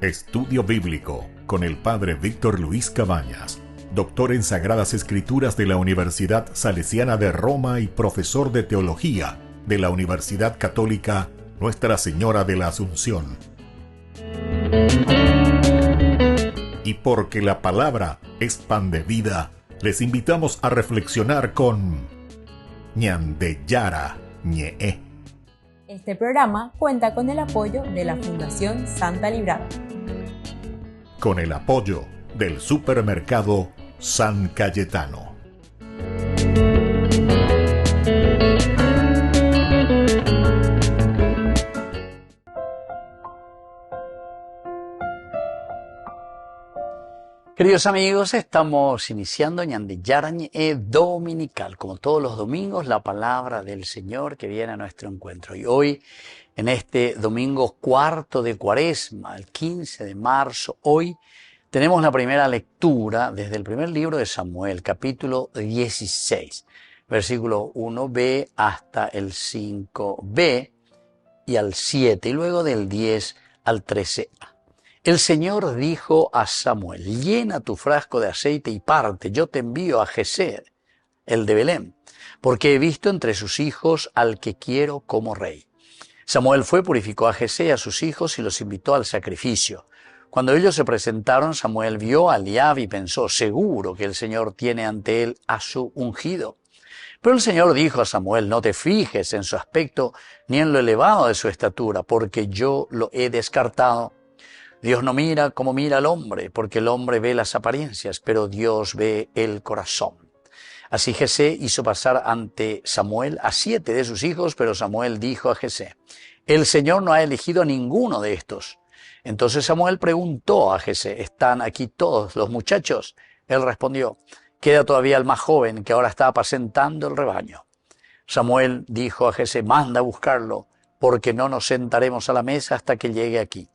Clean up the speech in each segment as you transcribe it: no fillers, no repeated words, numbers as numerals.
Estudio Bíblico con el Padre Víctor Luis Cabañas, doctor en Sagradas Escrituras de la Universidad Salesiana de Roma y profesor de Teología de la Universidad Católica Nuestra Señora de la Asunción. Y porque la palabra es pan de vida, les invitamos a reflexionar con Ñandeyara Ñe'e. Este programa cuenta con el apoyo de la Fundación Santa Librada. Con el apoyo del supermercado San Cayetano. Queridos amigos, estamos iniciando Ñandeyara Ñe'e Dominical. Como todos los domingos, la palabra del Señor que viene a nuestro encuentro. Y hoy, en este domingo cuarto de Cuaresma, el 15 de marzo, hoy tenemos la primera lectura desde el primer libro de Samuel, capítulo 16, versículo 1b hasta el 5b y al 7, y luego del 10 al 13a. El Señor dijo a Samuel: llena tu frasco de aceite y parte, yo te envío a Jesé, el de Belén, porque he visto entre sus hijos al que quiero como rey. Samuel fue, purificó a Jesé y a sus hijos y los invitó al sacrificio. Cuando ellos se presentaron, Samuel vio a Eliab y pensó: seguro que el Señor tiene ante él a su ungido. Pero el Señor dijo a Samuel: no te fijes en su aspecto ni en lo elevado de su estatura, porque yo lo he descartado. Dios no mira como mira al hombre, porque el hombre ve las apariencias, pero Dios ve el corazón. Así Jesé hizo pasar ante Samuel a 7 de sus hijos, pero Samuel dijo a Jesé: el Señor no ha elegido a ninguno de estos. Entonces Samuel preguntó a Jesé: ¿están aquí todos los muchachos? Él respondió: queda todavía el más joven, que ahora está apacentando el rebaño. Samuel dijo a Jesé: manda a buscarlo, porque no nos sentaremos a la mesa hasta que llegue aquí.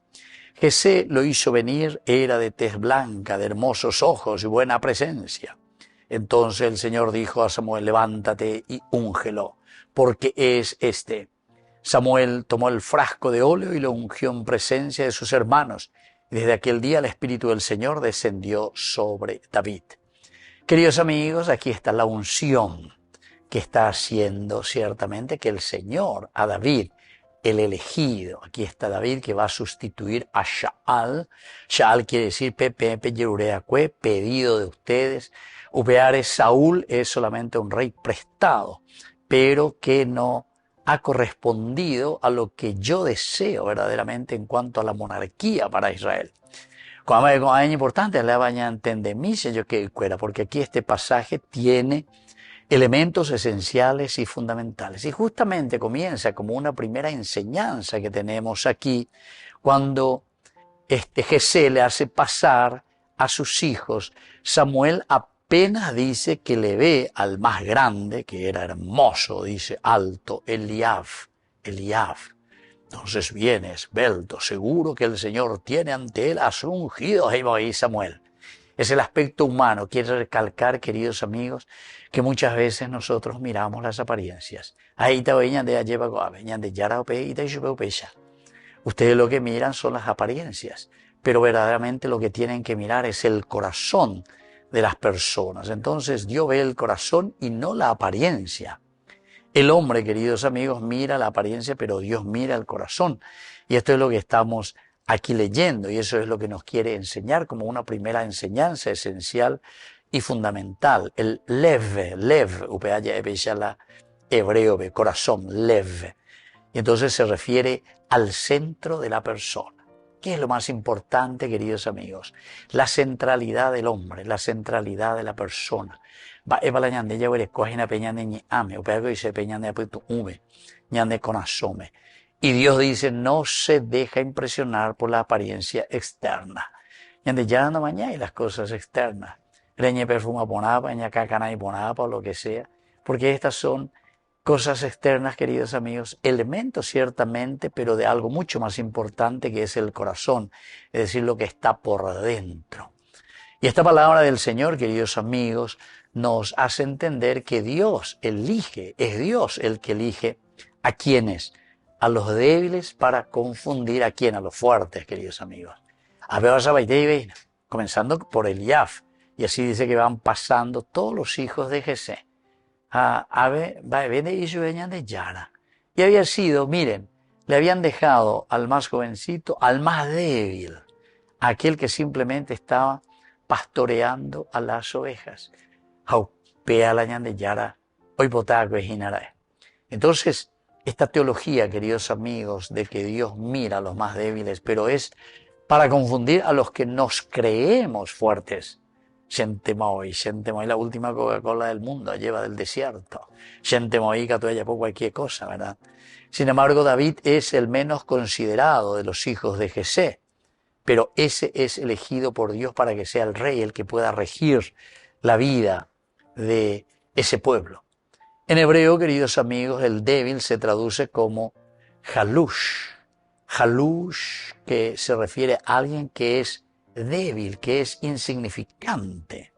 Jesé lo hizo venir, era de tez blanca, de hermosos ojos y buena presencia. Entonces el Señor dijo a Samuel: levántate y úngelo, porque es este. Samuel tomó el frasco de óleo y lo ungió en presencia de sus hermanos. Y desde aquel día el Espíritu del Señor descendió sobre David. Queridos amigos, aquí está la unción que está haciendo ciertamente que el Señor a David, el elegido. Aquí está David, que va a sustituir a Shaal. Shaal quiere decir Pepe Yerureacue, pedido de ustedes. Upeare Saúl es solamente un rey prestado, pero que no ha correspondido a lo que yo deseo verdaderamente en cuanto a la monarquía para Israel. Como es importante, le vaya a entender yo que cuera, porque aquí este pasaje tiene elementos esenciales y fundamentales. Y justamente comienza como una primera enseñanza que tenemos aquí, cuando Jesé le hace pasar a sus hijos. Samuel apenas dice que le ve al más grande, que era hermoso, dice alto, Eliab. Entonces viene esbelto, seguro que el Señor tiene ante él a su ungido. Ahí Samuel. Es el aspecto humano. Quiero recalcar, queridos amigos, que muchas veces nosotros miramos las apariencias. Ustedes lo que miran son las apariencias, pero verdaderamente lo que tienen que mirar es el corazón de las personas. Entonces Dios ve el corazón y no la apariencia. El hombre, queridos amigos, mira la apariencia, pero Dios mira el corazón. Y esto es lo que estamos aquí leyendo, y eso es lo que nos quiere enseñar como una primera enseñanza esencial y fundamental. El lev, hebreo, corazón, lev. Y entonces se refiere al centro de la persona. ¿Qué es lo más importante, queridos amigos? La centralidad del hombre, la centralidad de la persona. Y Dios dice: no se deja impresionar por la apariencia externa. Ya no mañana y las cosas externas. Reñe perfuma ponapa, ña cacana y ponapa, o lo que sea. Porque estas son cosas externas, queridos amigos, elementos ciertamente, pero de algo mucho más importante, que es el corazón, es decir, lo que está por dentro. Y esta palabra del Señor, queridos amigos, nos hace entender que Dios elige, es Dios el que elige a quienes a los débiles para confundir a quién, a los fuertes, queridos amigos. Comenzando por Eliaf, y así dice que van pasando todos los hijos de Jesé. Y había sido, miren, le habían dejado al más jovencito, al más débil, aquel que simplemente estaba pastoreando a las ovejas. Entonces, esta teología, queridos amigos, de que Dios mira a los más débiles, pero es para confundir a los que nos creemos fuertes. Shentemoy, la última Coca-Cola del mundo, lleva del desierto. Shentemoy, que tú haya por cualquier cosa, ¿verdad? Sin embargo, David es el menos considerado de los hijos de Jesé, pero ese es elegido por Dios para que sea el rey, el que pueda regir la vida de ese pueblo. En hebreo, queridos amigos, el débil se traduce como halush. Halush, que se refiere a alguien que es débil, que es insignificante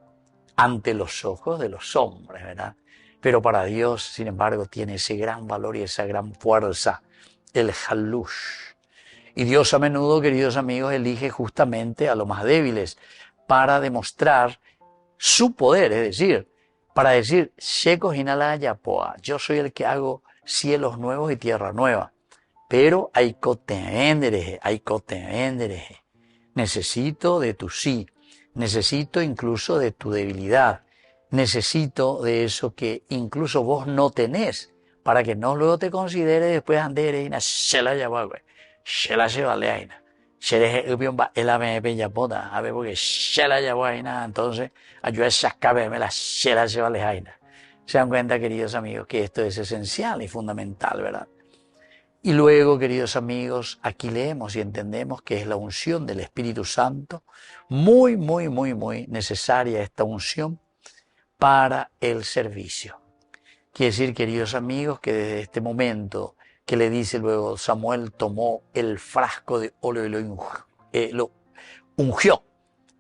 ante los ojos de los hombres, ¿verdad? Pero para Dios, sin embargo, tiene ese gran valor y esa gran fuerza, el halush. Y Dios a menudo, queridos amigos, elige justamente a los más débiles para demostrar su poder, es decir, para decir, yo soy el que hago cielos nuevos y tierra nueva. Pero necesito de tu sí, necesito incluso de tu debilidad, necesito de eso que incluso vos no tenés, para que no luego te considere después andere ina shela yabagüe, shela shevaleaina, shele ubiomba elame bellapota, a ver porque shela yabaina, entonces ayuda a sacarme la shela shevaleaina. Se dan cuenta, queridos amigos, que esto es esencial y fundamental, ¿verdad? Y luego, queridos amigos, aquí leemos y entendemos que es la unción del Espíritu Santo, muy necesaria esta unción para el servicio. Quiere decir, queridos amigos, que desde este momento que le dice luego Samuel tomó el frasco de óleo y lo ungió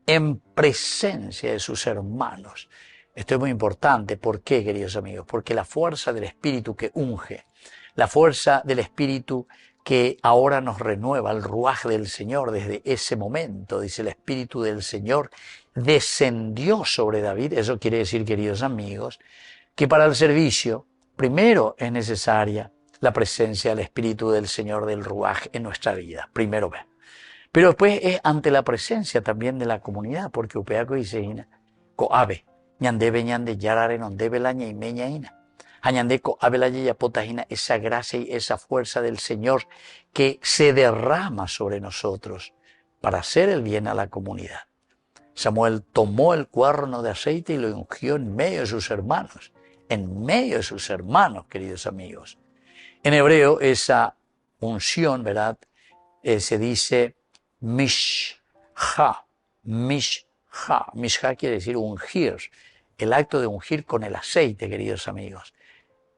en presencia de sus hermanos. Esto es muy importante. ¿Por qué, queridos amigos? Porque la fuerza del Espíritu que unge, la fuerza del Espíritu que ahora nos renueva, el ruaj del Señor desde ese momento, dice el Espíritu del Señor, descendió sobre David. Eso quiere decir, queridos amigos, que para el servicio, primero es necesaria la presencia del Espíritu del Señor del ruaj en nuestra vida. Primero ve. Pero después es ante la presencia también de la comunidad, porque upeaco y seina, coabe, ñandebe ñande yarare nondebe la ñaimeñaina. Añandeco abelaya potajina, esa gracia y esa fuerza del Señor que se derrama sobre nosotros para hacer el bien a la comunidad. Samuel tomó el cuerno de aceite y lo ungió en medio de sus hermanos, queridos amigos. En hebreo esa unción, ¿verdad? Se dice mishha. Mishha quiere decir ungir, el acto de ungir con el aceite, queridos amigos.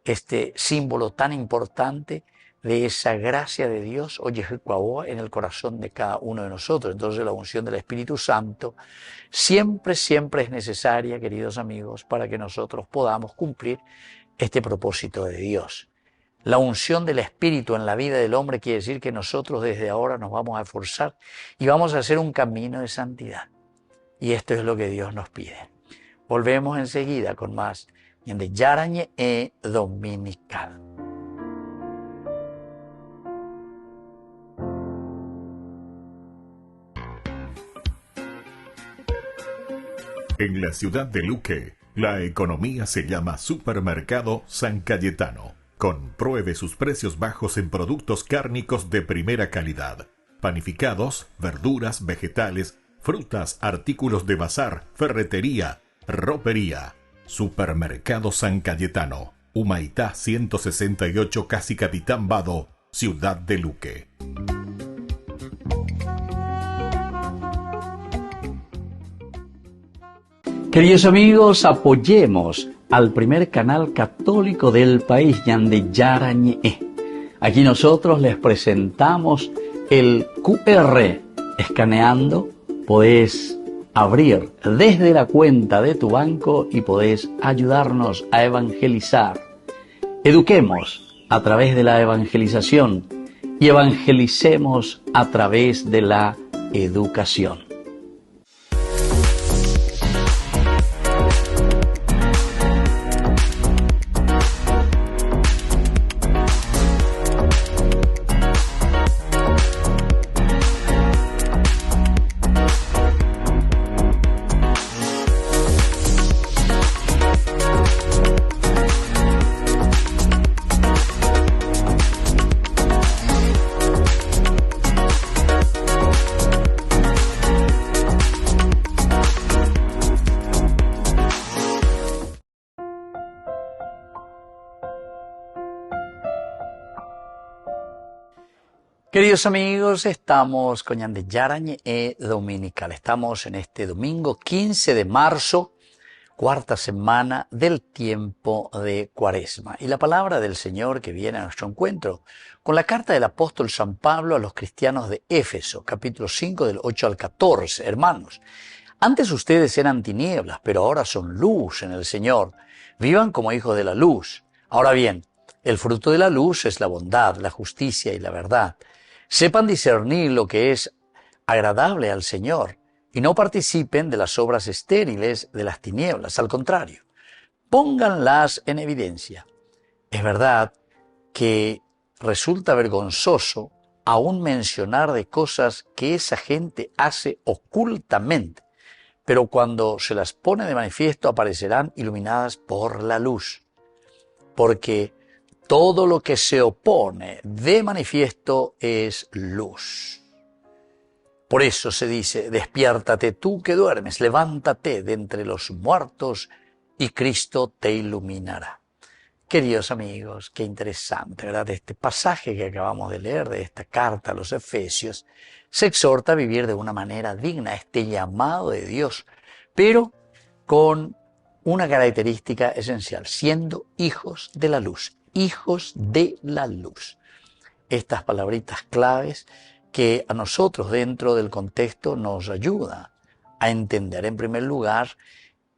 Este símbolo tan importante de esa gracia de Dios, oye, en el corazón de cada uno de nosotros. Entonces la unción del Espíritu Santo siempre es necesaria, queridos amigos, para que nosotros podamos cumplir este propósito de Dios. La unción del Espíritu en la vida del hombre quiere decir que nosotros desde ahora nos vamos a esforzar y vamos a hacer un camino de santidad. Y esto es lo que Dios nos pide. Volvemos enseguida con más de Yarañe Dominical. En la ciudad de Luque, la economía se llama Supermercado San Cayetano. Compruebe sus precios bajos en productos cárnicos de primera calidad. Panificados, verduras, vegetales, frutas, artículos de bazar, ferretería, ropería. Supermercado San Cayetano, Humaitá 168, Casi Capitán Vado, Ciudad de Luque. Queridos amigos, apoyemos al primer canal católico del país, Ñande Yarañe. Aquí nosotros les presentamos el QR. Escaneando, podés abrir desde la cuenta de tu banco y podés ayudarnos a evangelizar. Eduquemos a través de la evangelización y evangelicemos a través de la educación. Queridos amigos, estamos con Ñande Yarañ Dominical. Estamos en este domingo 15 de marzo, cuarta semana del tiempo de Cuaresma. Y la palabra del Señor que viene a nuestro encuentro con la carta del apóstol San Pablo a los cristianos de Éfeso, capítulo 5 del 8 al 14. Hermanos, antes ustedes eran tinieblas, pero ahora son luz en el Señor. Vivan como hijos de la luz. Ahora bien, el fruto de la luz es la bondad, la justicia y la verdad. Sepan discernir lo que es agradable al Señor y no participen de las obras estériles de las tinieblas. Al contrario, pónganlas en evidencia. Es verdad que resulta vergonzoso aún mencionar de cosas que esa gente hace ocultamente, pero cuando se las pone de manifiesto aparecerán iluminadas por la luz, porque todo lo que se opone de manifiesto es luz. Por eso se dice, despiértate tú que duermes, levántate de entre los muertos y Cristo te iluminará. Queridos amigos, qué interesante, ¿verdad? Este pasaje que acabamos de leer de esta carta a los Efesios se exhorta a vivir de una manera digna este llamado de Dios, pero con una característica esencial, siendo hijos de la luz. Hijos de la luz. Estas palabritas claves que a nosotros dentro del contexto nos ayuda a entender en primer lugar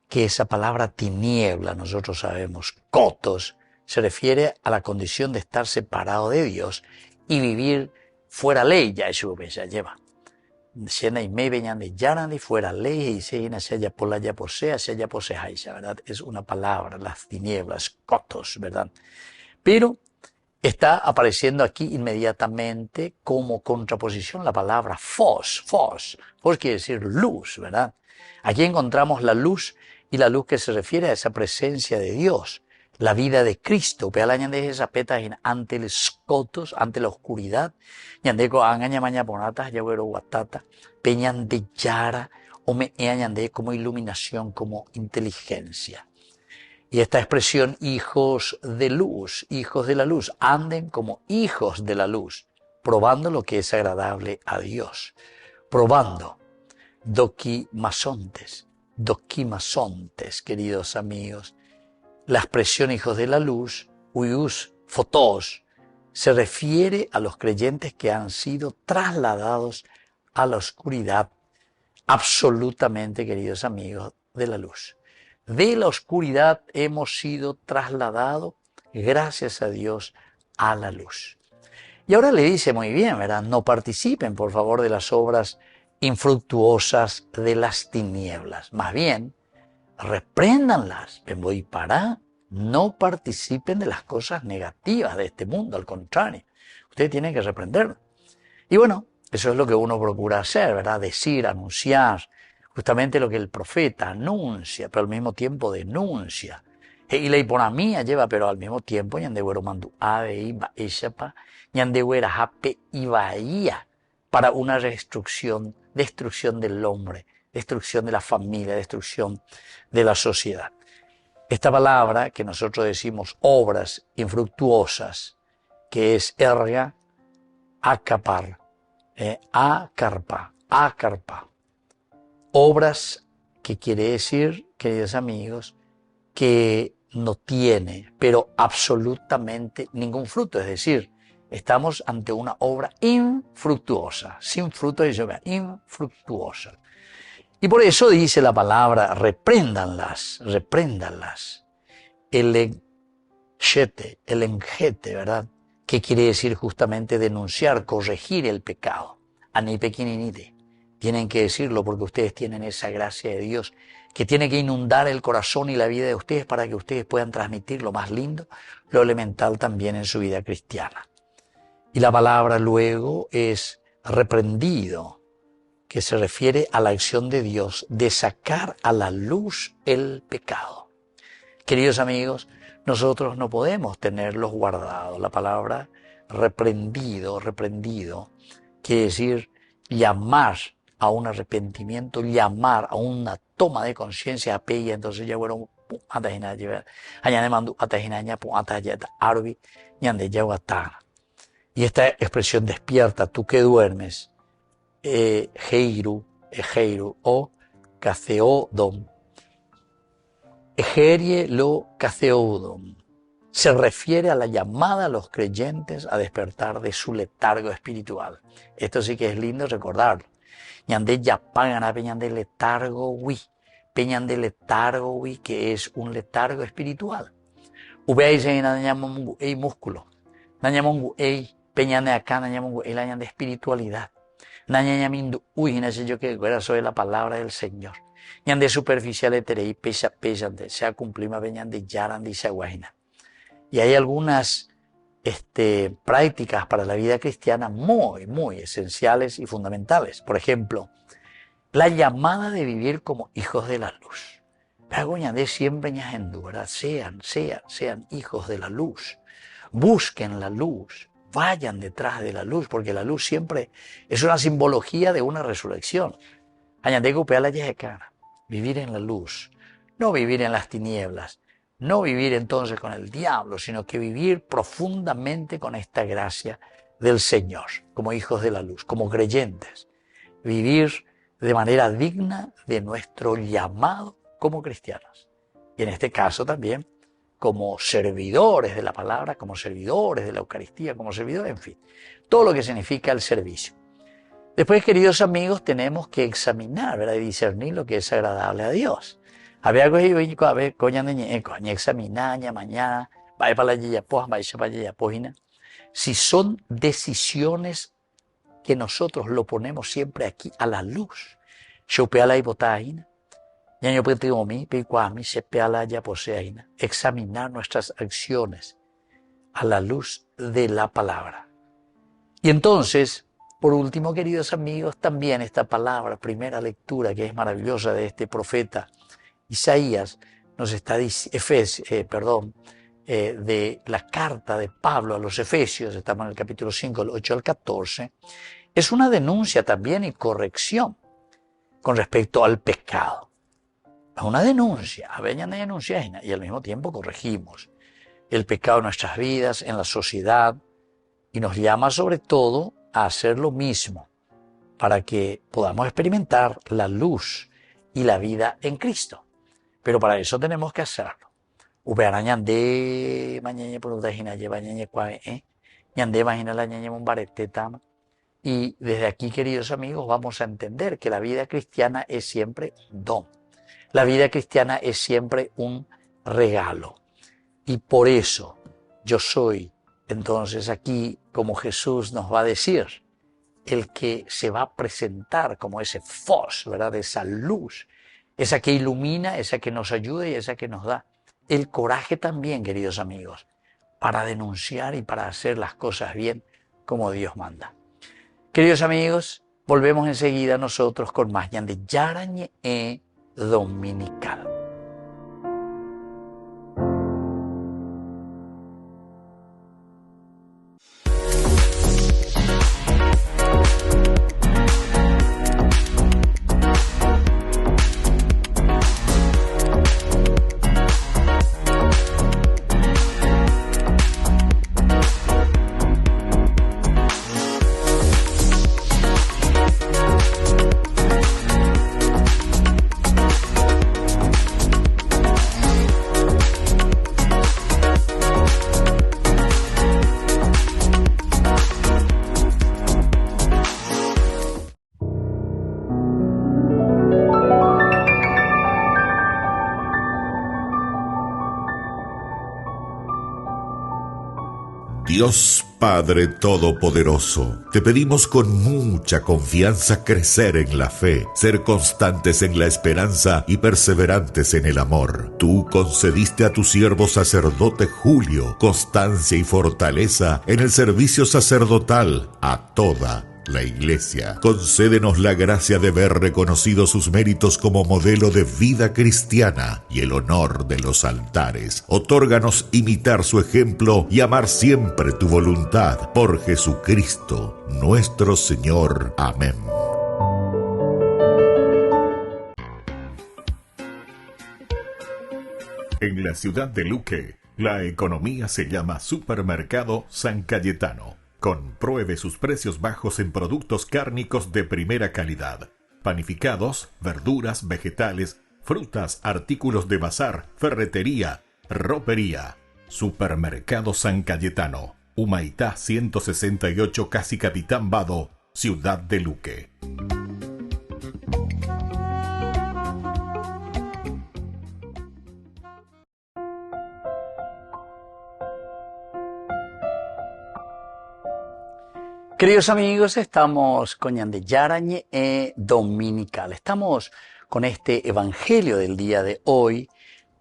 que esa palabra tiniebla, nosotros sabemos, kotos, se refiere a la condición de estar separado de Dios y vivir fuera ley, ya eso ya lleva. Y me venían de Yarandi fuera ley y se haya por la ya posea, se haya poseáis, ¿verdad? Es una palabra, las tinieblas, kotos, ¿verdad? Pero está apareciendo aquí inmediatamente como contraposición la palabra phos. Phos quiere decir luz, ¿verdad? Aquí encontramos la luz y la luz que se refiere a esa presencia de Dios, la vida de Cristo. Pealañande esa peta ante los cotos, ante la oscuridad. Ñandeco angaña maña ponatas, yaguero guatata, peñande yara, o me añande como iluminación, como inteligencia. Y esta expresión, hijos de la luz, anden como hijos de la luz, probando lo que es agradable a Dios. Probando, doquimasontes, queridos amigos. La expresión hijos de la luz, uius fotos, se refiere a los creyentes que han sido trasladados a la oscuridad, absolutamente, queridos amigos, de la luz. De la oscuridad hemos sido trasladados, gracias a Dios, a la luz. Y ahora le dice muy bien, ¿verdad? No participen, por favor, de las obras infructuosas de las tinieblas. Más bien, repréndanlas. Voy para, no participen de las cosas negativas de este mundo, al contrario. Ustedes tienen que reprenderlo. Y bueno, eso es lo que uno procura hacer, ¿verdad? Decir, anunciar, justamente lo que el profeta anuncia, pero al mismo tiempo denuncia. Y la hiponamía lleva, pero al mismo tiempo, ñandewero mandu ave iba eshapa, ñandewera jape ibaía, para una destrucción del hombre, destrucción de la familia, destrucción de la sociedad. Esta palabra que nosotros decimos obras infructuosas, que es erga, acapar, acarpa. Obras que quiere decir, queridos amigos, que no tiene, pero absolutamente ningún fruto. Es decir, estamos ante una obra infructuosa, sin fruto, infructuosa. Y por eso dice la palabra, repréndanlas. El enjete, ¿verdad? que quiere decir justamente denunciar, corregir el pecado. Anipequininite. Tienen que decirlo porque ustedes tienen esa gracia de Dios que tiene que inundar el corazón y la vida de ustedes para que ustedes puedan transmitir lo más lindo, lo elemental también en su vida cristiana. Y la palabra luego es reprendido, que se refiere a la acción de Dios de sacar a la luz el pecado. Queridos amigos, nosotros no podemos tenerlos guardados. La palabra reprendido quiere decir llamar a un arrepentimiento, llamar a una toma de conciencia a pella. Entonces ya bueno, y esta expresión despierta, tú que duermes, heiru o catheodom, egerie lo catheodom, se refiere a la llamada a los creyentes a despertar de su letargo espiritual. Esto sí que es lindo recordarlo. Ñande ya pagan a peñan de letargo wi, que es un letargo espiritual. Ubeáis en nañamongu ei músculo, nañamongu ei peñan de acá, nañamongu ei lañan de espiritualidad. Nañañamindu uy, no sé yo que era sobre la palabra del Señor. Ñande superficial eterei pesa de sea cumplima peñan de yaran de isaguajina. Y hay algunas prácticas para la vida cristiana muy esenciales y fundamentales. Por ejemplo, la llamada de vivir como hijos de la luz. De siempre sean hijos de la luz. Busquen la luz, vayan detrás de la luz, porque la luz siempre es una simbología de una resurrección. Vivir en la luz, no vivir en las tinieblas. No vivir entonces con el diablo, sino que vivir profundamente con esta gracia del Señor, como hijos de la luz, como creyentes. Vivir de manera digna de nuestro llamado como cristianos. Y en este caso también como servidores de la palabra, como servidores de la Eucaristía, como servidores, en fin, todo lo que significa el servicio. Después, queridos amigos, tenemos que examinar, ¿verdad? Y discernir lo que es agradable a Dios. Había cogido examinar mañana, vaya para la si son decisiones que nosotros lo ponemos siempre aquí a la luz. Examinar nuestras acciones a la luz de la palabra. Y entonces, por último, queridos amigos, también esta palabra, primera lectura que es maravillosa de este profeta Isaías, nos está diciendo, de la carta de Pablo a los Efesios, estamos en el capítulo 5, del 8 al 14, es una denuncia también y corrección con respecto al pecado. Es una denuncia, y al mismo tiempo corregimos el pecado en nuestras vidas, en la sociedad, y nos llama sobre todo a hacer lo mismo para que podamos experimentar la luz y la vida en Cristo. Pero para eso tenemos que hacerlo. Y desde aquí, queridos amigos, vamos a entender que la vida cristiana es siempre un don. La vida cristiana es siempre un regalo. Y por eso yo soy, entonces aquí, como Jesús nos va a decir, el que se va a presentar como ese fos, ¿verdad? Esa luz, esa que ilumina, esa que nos ayuda y esa que nos da el coraje también, queridos amigos, para denunciar y para hacer las cosas bien como Dios manda. Queridos amigos, volvemos enseguida nosotros con más de Yarañe Dominical. Dios Padre Todopoderoso, te pedimos con mucha confianza crecer en la fe, ser constantes en la esperanza y perseverantes en el amor. Tú concediste a tu siervo sacerdote Julio constancia y fortaleza en el servicio sacerdotal a toda la Iglesia. Concédenos la gracia de ver reconocidos sus méritos como modelo de vida cristiana y el honor de los altares. Otórganos imitar su ejemplo y amar siempre tu voluntad. Por Jesucristo, nuestro Señor. Amén. En la ciudad de Luque, la economía se llama Supermercado San Cayetano. Compruebe sus precios bajos en productos cárnicos de primera calidad. Panificados, verduras, vegetales, frutas, artículos de bazar, ferretería, ropería. Supermercado San Cayetano. Humaitá 168, Casi Capitán Vado, Ciudad de Luque. Queridos amigos, estamos con Ñande Yarañe Dominical. Estamos con este evangelio del día de hoy.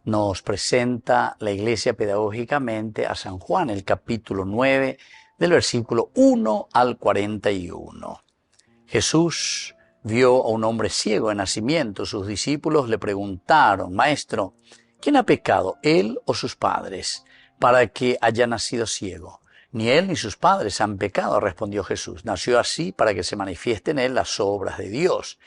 Nos presenta la Iglesia pedagógicamente a San Juan, el capítulo 9, del versículo 1 al 41. Jesús vio a un hombre ciego de nacimiento. Sus discípulos le preguntaron: Maestro, ¿quién ha pecado, él o sus padres, para que haya nacido ciego? Ni él ni sus padres han pecado, respondió Jesús. Nació así para que se manifiesten en él las obras de Dios.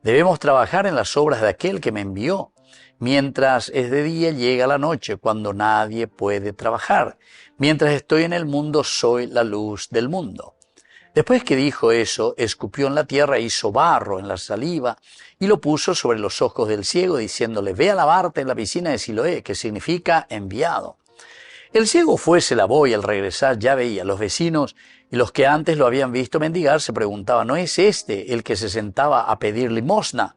Debemos trabajar en las obras de aquel que me envió. Mientras es de día, llega la noche, cuando nadie puede trabajar. Mientras estoy en el mundo, soy la luz del mundo. Después que dijo eso, escupió en la tierra, hizo barro en la saliva y lo puso sobre los ojos del ciego, diciéndole: ve a lavarte en la piscina de Siloé, que significa enviado. El ciego fue, se lavó y al regresar ya veía. Los vecinos y los que antes lo habían visto mendigar se preguntaban: ¿no es este el que se sentaba a pedir limosna?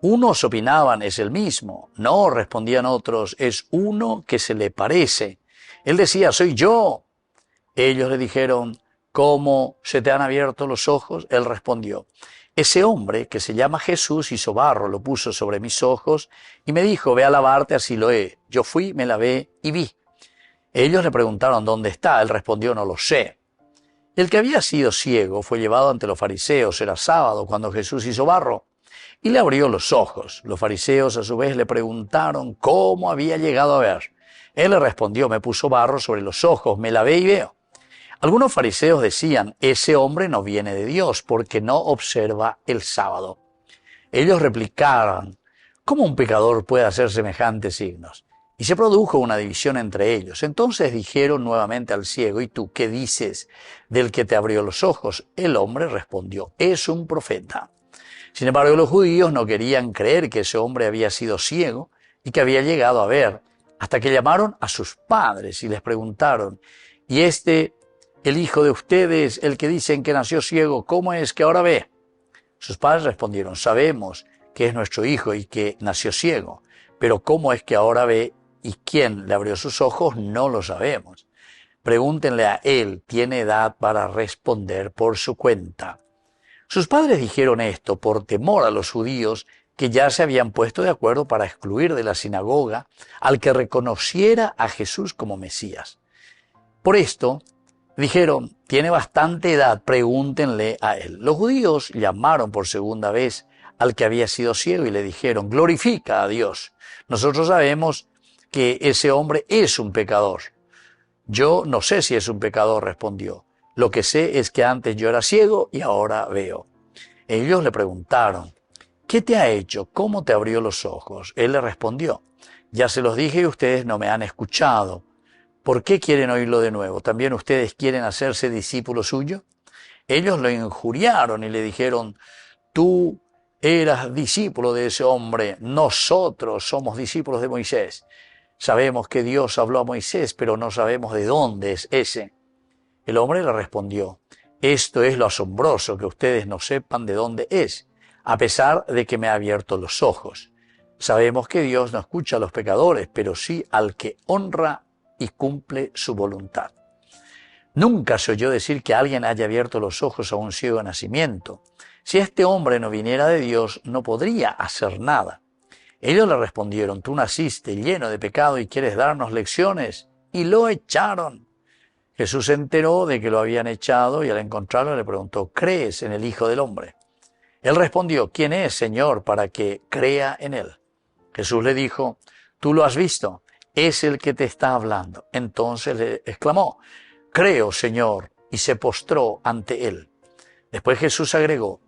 Unos opinaban: es el mismo. No, respondían otros, es uno que se le parece. Él decía: soy yo. Ellos le dijeron: ¿cómo se te han abierto los ojos? Él respondió: ese hombre que se llama Jesús hizo barro, lo puso sobre mis ojos y me dijo: ve a lavarte a Siloé. Yo fui, me lavé y vi. Ellos le preguntaron: ¿dónde está? Él respondió: no lo sé. El que había sido ciego fue llevado ante los fariseos. Era sábado cuando Jesús hizo barro y le abrió los ojos. Los fariseos a su vez le preguntaron cómo había llegado a ver. Él le respondió: me puso barro sobre los ojos, me lavé y veo. Algunos fariseos decían: ese hombre no viene de Dios porque no observa el sábado. Ellos replicaron: ¿cómo un pecador puede hacer semejantes signos? Y se produjo una división entre ellos. Entonces dijeron nuevamente al ciego: ¿y tú qué dices del que te abrió los ojos? El hombre respondió: es un profeta. Sin embargo, los judíos no querían creer que ese hombre había sido ciego y que había llegado a ver, hasta que llamaron a sus padres y les preguntaron: ¿y el hijo de ustedes, el que dicen que nació ciego, cómo es que ahora ve? Sus padres respondieron: sabemos que es nuestro hijo y que nació ciego, pero cómo es que ahora ve y quién le abrió sus ojos no lo sabemos. Pregúntenle a él, tiene edad para responder por su cuenta. Sus padres dijeron esto por temor a los judíos, que ya se habían puesto de acuerdo para excluir de la sinagoga al que reconociera a Jesús como Mesías. Por esto dijeron: tiene bastante edad, pregúntenle a él. Los judíos llamaron por segunda vez al que había sido ciego y le dijeron: glorifica a Dios. Nosotros sabemos que ese hombre es un pecador. Yo no sé si es un pecador, respondió. Lo que sé es que antes yo era ciego y ahora veo. Ellos le preguntaron: ¿qué te ha hecho? ¿Cómo te abrió los ojos? Él le respondió: ya se los dije y ustedes no me han escuchado. ¿Por qué quieren oírlo de nuevo? ¿También ustedes quieren hacerse discípulos suyos? Ellos lo injuriaron y le dijeron: tú eras discípulo de ese hombre, nosotros somos discípulos de Moisés. Sabemos que Dios habló a Moisés, pero no sabemos de dónde es ese. El hombre le respondió: esto es lo asombroso, que ustedes no sepan de dónde es, a pesar de que me ha abierto los ojos. Sabemos que Dios no escucha a los pecadores, pero sí al que honra y cumple su voluntad. Nunca se oyó decir que alguien haya abierto los ojos a un ciego de nacimiento. Si este hombre no viniera de Dios, no podría hacer nada. Ellos le respondieron, tú naciste lleno de pecado y quieres darnos lecciones. Y lo echaron. Jesús se enteró de que lo habían echado y al encontrarlo le preguntó, ¿crees en el Hijo del Hombre? Él respondió, ¿quién es, Señor, para que crea en él? Jesús le dijo, tú lo has visto, es el que te está hablando. Entonces le exclamó, creo, Señor, y se postró ante él. Después Jesús agregó,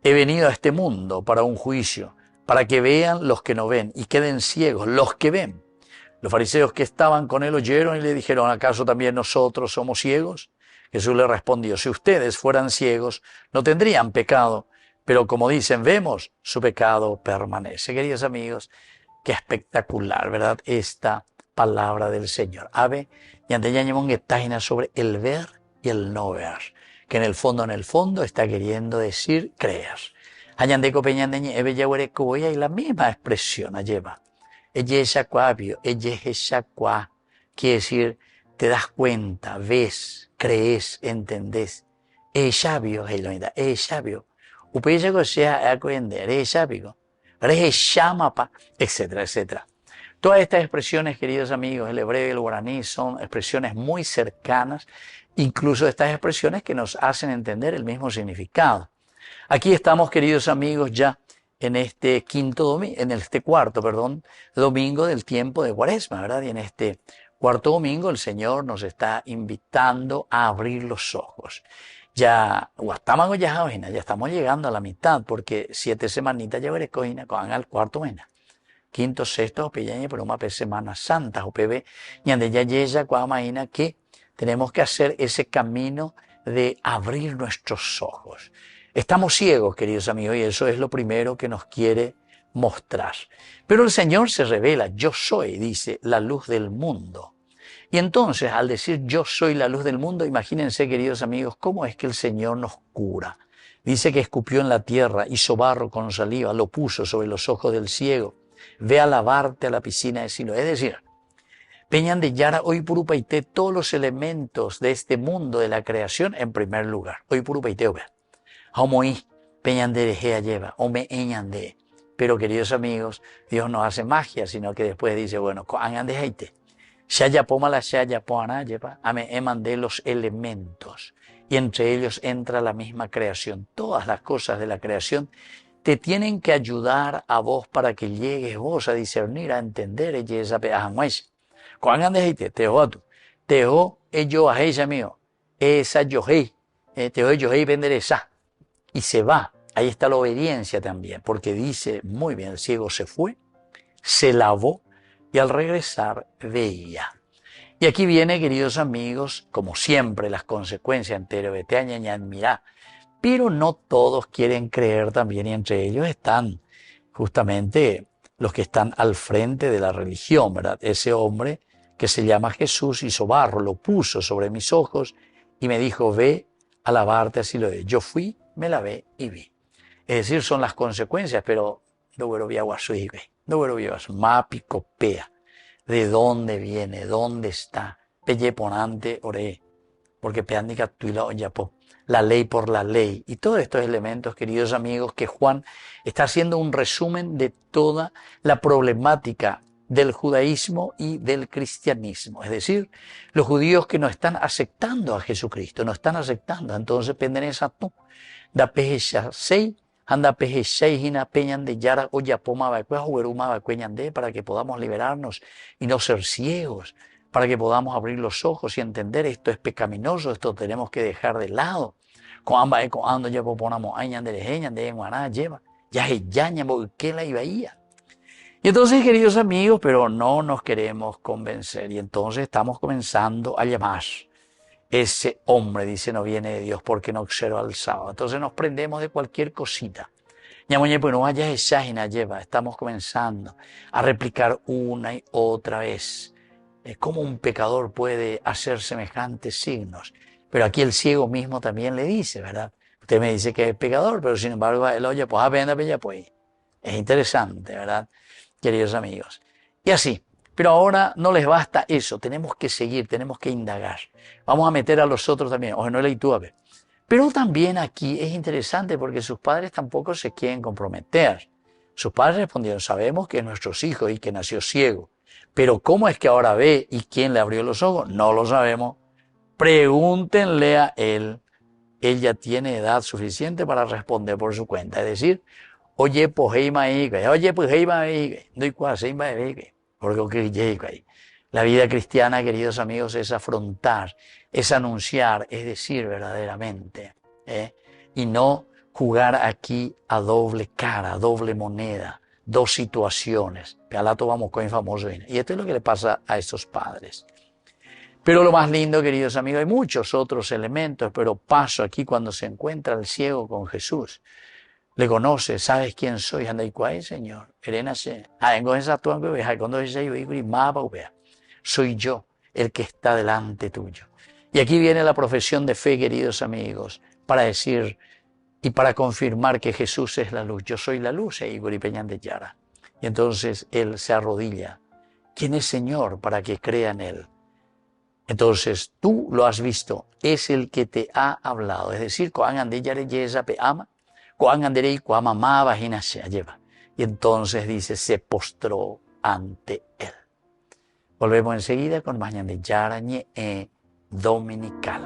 he venido a este mundo para un juicio, para que vean los que no ven y queden ciegos los que ven. Los fariseos que estaban con él oyeron y le dijeron, ¿acaso también nosotros somos ciegos? Jesús le respondió, si ustedes fueran ciegos, no tendrían pecado, pero como dicen, vemos, su pecado permanece. Queridos amigos, qué espectacular, ¿verdad? Esta palabra del Señor. Ave, y anteñañemón página sobre el ver y el no ver, que en el fondo está queriendo decir creer. Añandeco peñandeñe, eve yahuereco, y la misma expresión lleva. Ella quiere decir, te das cuenta, ves, crees, entendés. Es sabio, es sabio. Upella que sea a entender, es sabio. Etcétera, etcétera. Todas estas expresiones, queridos amigos, el hebreo y el guaraní son expresiones muy cercanas, incluso estas expresiones que nos hacen entender el mismo significado. Aquí estamos, queridos amigos, ya en este cuarto domingo del tiempo de Cuaresma, ¿verdad? Y en este cuarto domingo el Señor nos está invitando a abrir los ojos. Ya estamos llegando a la mitad, porque 7 semanitas ya veré cojina con al cuarto mena. Quinto, sexto, opeyañe, pero una Semana Santa, opebe, y ande ya llega imagina que tenemos que hacer ese camino de abrir nuestros ojos. Estamos ciegos, queridos amigos, y eso es lo primero que nos quiere mostrar. Pero el Señor se revela, yo soy, dice, la luz del mundo. Y entonces, al decir yo soy la luz del mundo, imagínense, queridos amigos, cómo es que el Señor nos cura. Dice que escupió en la tierra, hizo barro con saliva, lo puso sobre los ojos del ciego. Ve a lavarte a la piscina de Siloé. Es decir, Peñan de Yara, hoy purupaité todos los elementos de este mundo de la creación en primer lugar. Hoy purupaité, Homoí, Peñan de Rejea lleva, o me eñande. Pero queridos amigos, Dios no hace magia, sino que después dice, bueno, coan de heite. Shayapoma la Shayapoana lleva, ame emandé los elementos. Y entre ellos entra la misma creación. Todas las cosas de la creación te tienen que ayudar a vos para que llegues vos a discernir, a entender, esa peajamues. Coan de heite, tejo, ello a ella mío, esa yohei, tejo yohei venderesa. Y se va. Ahí está la obediencia también, porque dice muy bien, el ciego se fue, se lavó y al regresar veía. Y aquí viene, queridos amigos, como siempre, las consecuencias enteras de Teañañan mirá. Pero no todos quieren creer también, y entre ellos están justamente los que están al frente de la religión, ¿verdad? Ese hombre que se llama Jesús hizo barro, lo puso sobre mis ojos y me dijo, ve a lavarte así lo de. Yo fui, me lavé y vi. Es decir, son las consecuencias, pero mapi copea. ¿De dónde viene? ¿Dónde está? Pelleponante oré. Porque peandica tuila oyapo. La ley por la ley. Y todos estos elementos, queridos amigos, que Juan está haciendo un resumen de toda la problemática del judaísmo y del cristianismo. Es decir, los judíos que no están aceptando a Jesucristo, no están aceptando. Entonces, pendenesa tú. Da pejecha sei, anda pejecha hina peñan de yara oyapoma vacue, jueruma vacueñande, para que podamos liberarnos y no ser ciegos, para que podamos abrir los ojos y entender esto es pecaminoso, esto tenemos que dejar de lado. Con ambas ando ya poponamos añan de lejeñan de guaná lleva, ya es yaña que la ibaía. Y entonces, queridos amigos, pero no nos queremos convencer y entonces estamos comenzando a llamar. Ese hombre, dice, no viene de Dios porque no observa el sábado. Entonces nos prendemos de cualquier cosita. Estamos comenzando a replicar una y otra vez. ¿Cómo un pecador puede hacer semejantes signos? Pero aquí el ciego mismo también le dice, ¿verdad? Usted me dice que es pecador, pero sin embargo, él oye, pues, pues. Es interesante, ¿verdad? Queridos amigos. Y así, Pero ahora no les basta eso, tenemos que seguir, tenemos que indagar. Vamos a meter a los otros también, o no leí tú a ver. Pero también aquí es interesante porque sus padres tampoco se quieren comprometer. Sus padres respondieron, sabemos que es nuestros hijos y que nació ciego, pero ¿cómo es que ahora ve y quién le abrió los ojos? No lo sabemos. Pregúntenle a él. Él ya tiene edad suficiente para responder por su cuenta. Es decir, oye, pues la vida cristiana, queridos amigos, es afrontar, es anunciar, es decir verdaderamente, y no jugar aquí a doble cara, a doble moneda, dos situaciones. Pelato vamos con famoso. Y esto es lo que le pasa a estos padres. Pero lo más lindo, queridos amigos, hay muchos otros elementos, pero paso aquí cuando se encuentra el ciego con Jesús. Le conoce, ¿sabes quién soy? Señor. Soy yo el que está delante tuyo. Y aquí viene la profesión de fe, queridos amigos, para decir y para confirmar que Jesús es la luz. Yo soy la luz, y entonces él se arrodilla. ¿Quién es Señor para que crea en él? Entonces tú lo has visto, es el que te ha hablado. Es decir, y entonces dice, se postró ante él. Volvemos enseguida con Mañana de Yarañe Dominical.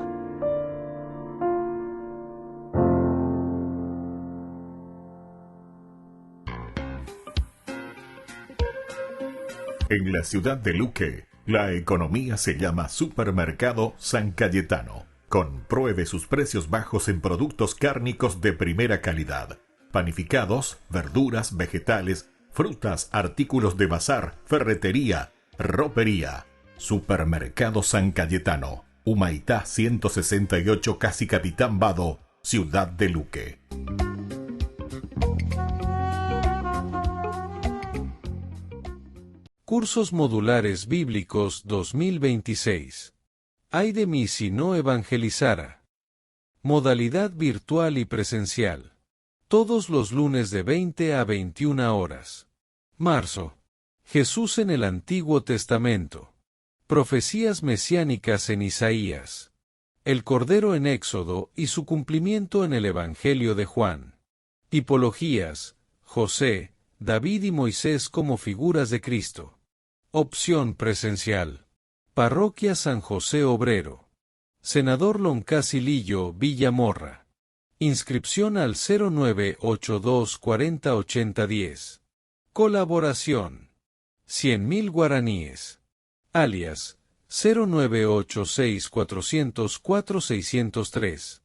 En la ciudad de Luque, la economía se llama Supermercado San Cayetano. Compruebe sus precios bajos en productos cárnicos de primera calidad. Panificados, verduras, vegetales, frutas, artículos de bazar, ferretería, ropería. Supermercado San Cayetano. Humaitá 168, Casi Capitán Vado, ciudad de Luque. Cursos Modulares Bíblicos 2026. Ay de mí si no evangelizara. Modalidad virtual y presencial. Todos los lunes de 20 a 21 horas. Marzo. Jesús en el Antiguo Testamento. Profecías mesiánicas en Isaías. El Cordero en Éxodo y su cumplimiento en el Evangelio de Juan. Tipologías. José, David y Moisés como figuras de Cristo. Opción presencial. Parroquia San José Obrero. Senador Loncasilillo, Villamorra. Inscripción al 0982 40 80 10. Colaboración. 100.000 guaraníes. Alias 0986 404 603.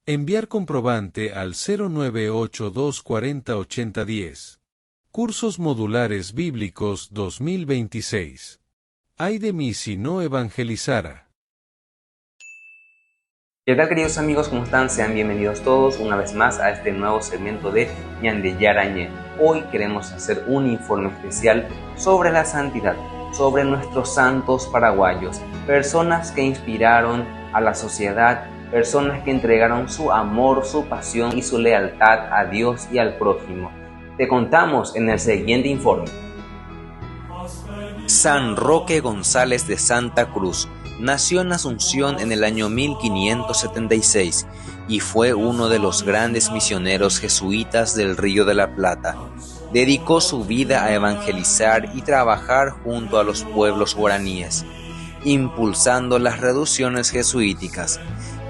Enviar comprobante al 0982 40 80 10. Cursos Modulares Bíblicos 2026. Ay de mí si no evangelizara. ¿Qué tal, queridos amigos? ¿Cómo están? Sean bienvenidos todos una vez más a este nuevo segmento de Ñande Yarañé. Hoy queremos hacer un informe especial sobre la santidad, sobre nuestros santos paraguayos, personas que inspiraron a la sociedad, personas que entregaron su amor, su pasión y su lealtad a Dios y al prójimo. Te contamos en el siguiente informe. San Roque González de Santa Cruz nació en Asunción en el año 1576 y fue uno de los grandes misioneros jesuitas del Río de la Plata. Dedicó su vida a evangelizar y trabajar junto a los pueblos guaraníes, impulsando las reducciones jesuíticas.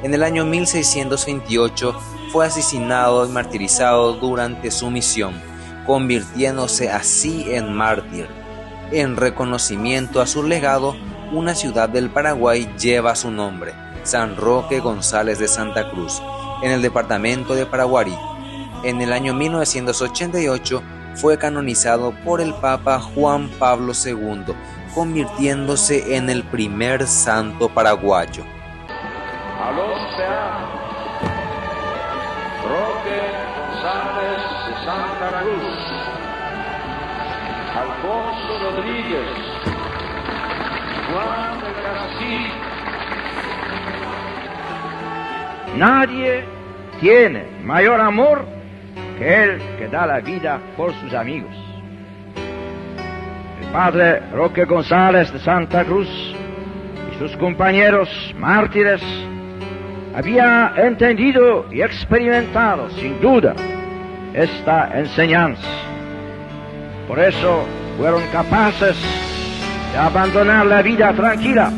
En el año 1628 fue asesinado y martirizado durante su misión, convirtiéndose así en mártir. En reconocimiento a su legado, una ciudad del Paraguay lleva su nombre, San Roque González de Santa Cruz, en el departamento de Paraguarí. En el año 1988 fue canonizado por el Papa Juan Pablo II, convirtiéndose en el primer santo paraguayo. Roque González de Santa Cruz, Alfonso Rodríguez, Juan de Castillo. Nadie tiene mayor amor que el que da la vida por sus amigos. padre Roque González de Santa Cruz y sus compañeros mártires, había entendido y experimentado sin duda esta enseñanza. Por eso fueron capaces de abandonar la vida tranquila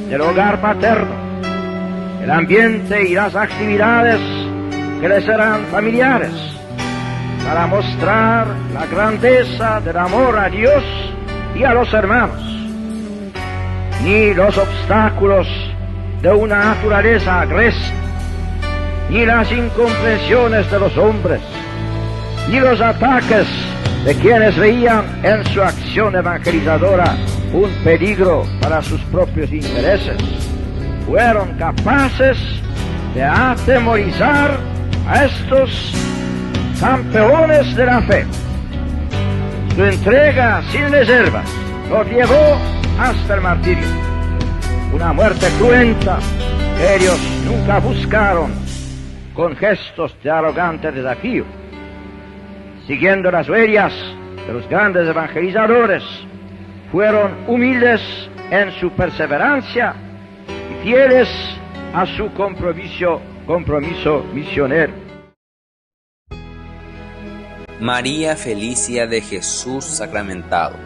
del hogar paterno, el ambiente y las actividades que les eran familiares, para mostrar la grandeza del amor a Dios y a los hermanos. Ni los obstáculos de una naturaleza agresiva, ni las incomprensiones de los hombres, ni los ataques de quienes veían en su acción evangelizadora un peligro para sus propios intereses, fueron capaces de atemorizar a estos campeones de la fe. Su entrega sin reservas los llevó hasta el martirio, una muerte cruenta que ellos nunca buscaron con gestos de arrogante desafío. Siguiendo las huellas de los grandes evangelizadores, fueron humildes en su perseverancia y fieles a su compromiso misionero. María Felicia de Jesús Sacramentado,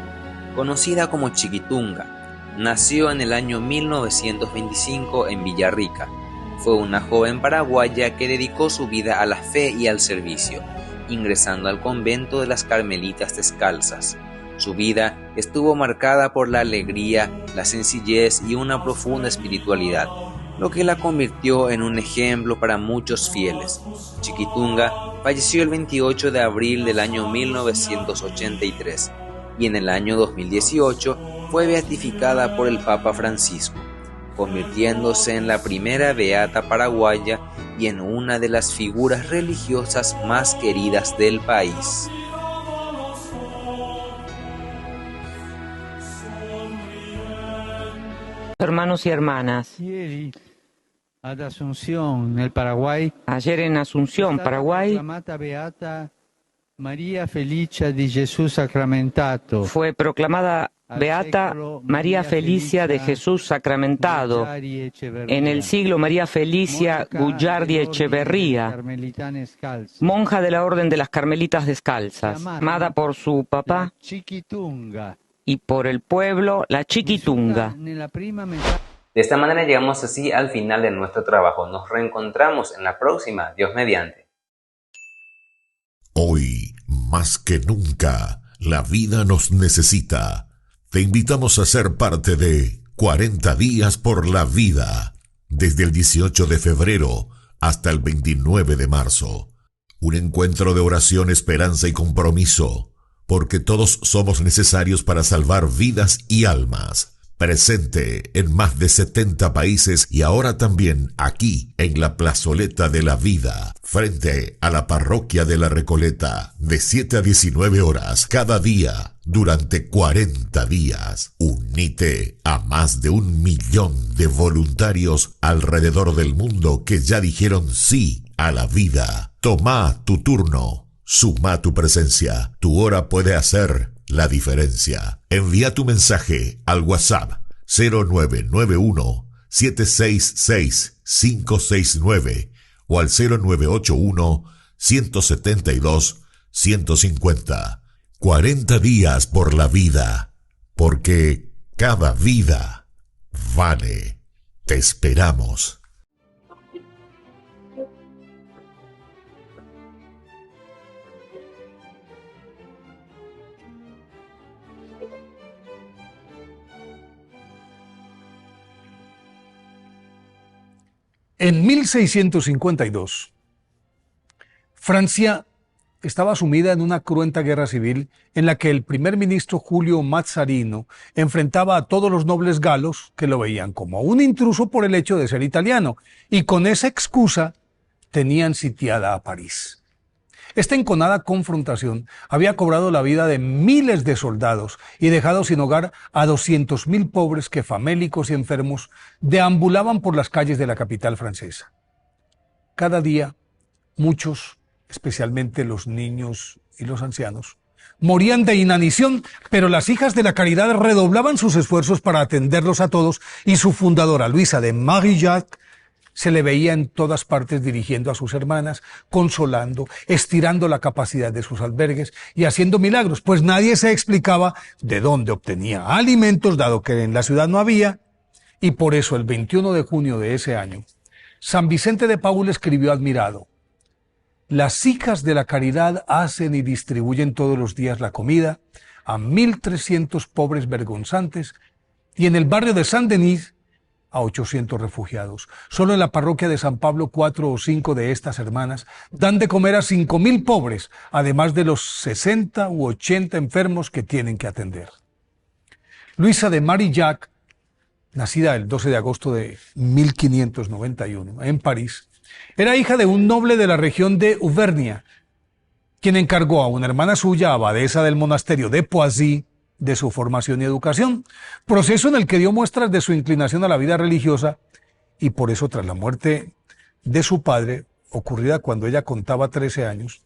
conocida como Chiquitunga, nació en el año 1925 en Villarrica. Fue una joven paraguaya que dedicó su vida a la fe y al servicio, ingresando al convento de las Carmelitas Descalzas. Su vida estuvo marcada por la alegría, la sencillez y una profunda espiritualidad, lo que la convirtió en un ejemplo para muchos fieles. Chiquitunga falleció el 28 de abril del año 1983 y en el año 2018 fue beatificada por el Papa Francisco, convirtiéndose en la primera beata paraguaya y en una de las figuras religiosas más queridas del país. Hermanos y hermanas, ayer en Asunción, Paraguay, fue proclamada Beata María Felicia de Jesús Sacramentado, en el siglo María Felicia Gullardi Echeverría, monja de la Orden de las Carmelitas Descalzas, amada por su papá y por el pueblo, la Chiquitunga. De esta manera llegamos así al final de nuestro trabajo. Nos reencontramos en la próxima, Dios mediante. Hoy, más que nunca, la vida nos necesita. Te invitamos a ser parte de 40 días por la vida, desde el 18 de febrero hasta el 29 de marzo. Un encuentro de oración, esperanza y compromiso, porque todos somos necesarios para salvar vidas y almas. Presente en más de 70 países y ahora también aquí en la Plazoleta de la Vida, frente a la Parroquia de la Recoleta, de 7 a 19 horas cada día durante 40 días. Unite a más de 1 millón de voluntarios alrededor del mundo que ya dijeron sí a la vida. Toma tu turno, suma tu presencia, tu hora puede hacer la diferencia. Envía tu mensaje al WhatsApp 0991-766-569 o al 0981-172-150. 40 días por la vida, porque cada vida vale. Te esperamos. En 1652, Francia estaba sumida en una cruenta guerra civil en la que el primer ministro Julio Mazzarino enfrentaba a todos los nobles galos que lo veían como un intruso por el hecho de ser italiano, y con esa excusa tenían sitiada a París. Esta enconada confrontación había cobrado la vida de miles de soldados y dejado sin hogar a 200.000 pobres que, famélicos y enfermos, deambulaban por las calles de la capital francesa. Cada día, muchos, especialmente los niños y los ancianos, morían de inanición, pero las hijas de la caridad redoblaban sus esfuerzos para atenderlos a todos, y su fundadora, Luisa de Marillac, se le veía en todas partes dirigiendo a sus hermanas, consolando, estirando la capacidad de sus albergues y haciendo milagros, pues nadie se explicaba de dónde obtenía alimentos, dado que en la ciudad no había, y por eso el 21 de junio de ese año, San Vicente de Paúl escribió admirado: las hijas de la caridad hacen y distribuyen todos los días la comida a 1.300 pobres vergonzantes, y en el barrio de Saint-Denis a 800 refugiados. Solo en la parroquia de San Pablo 4 o 5 de estas hermanas dan de comer a 5.000 pobres, además de los 60 u 80 enfermos que tienen que atender. Luisa de Marillac, nacida el 12 de agosto de 1591 en París, era hija de un noble de la región de Auvernia, quien encargó a una hermana suya, abadesa del monasterio de Poissy, de su formación y educación, proceso en el que dio muestras de su inclinación a la vida religiosa, y por eso, tras la muerte de su padre, ocurrida cuando ella contaba 13 años,